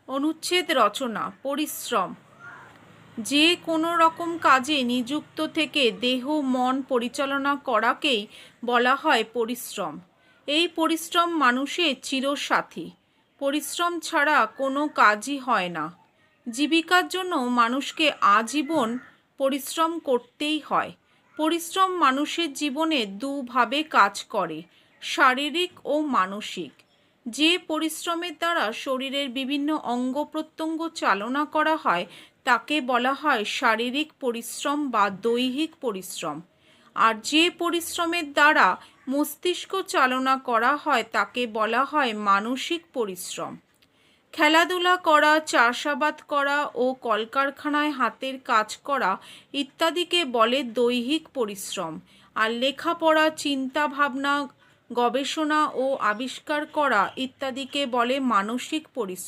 অনুচ্ছেদ রচনা। পরিশ্রম। যে কোনো রকম কাজে নিযুক্ত থেকে দেহ মন পরিচালনা করাকেই বলা হয় পরিশ্রম। এই পরিশ্রম মানুষের চিরসাথী। পরিশ্রম ছাড়া কোনো কাজই হয় না। জীবিকার জন্য মানুষকে আজীবন পরিশ্রম করতেই হয়। পরিশ্রম মানুষের জীবনে দুভাবে কাজ করে, শারীরিক ও মানসিক। যে পরিশ্রমের দ্বারা শরীরের বিভিন্ন অঙ্গ প্রত্যঙ্গ চালনা করা হয় তাকে বলা হয় শারীরিক পরিশ্রম বা দৈহিক পরিশ্রম। আর যে পরিশ্রমের দ্বারা মস্তিষ্ক চালনা করা হয় তাকে বলা হয় মানসিক পরিশ্রম। খেলাধুলা করা, চাষাবাদ করা ও কলকারখানায় হাতের কাজ করা ইত্যাদিকে বলে দৈহিক পরিশ্রম। আর লেখাপড়া, চিন্তা ভাবনা, গবেষণা ও আবিষ্কার করা ইত্যাদিকে বলে মানসিক পরিশ্রম।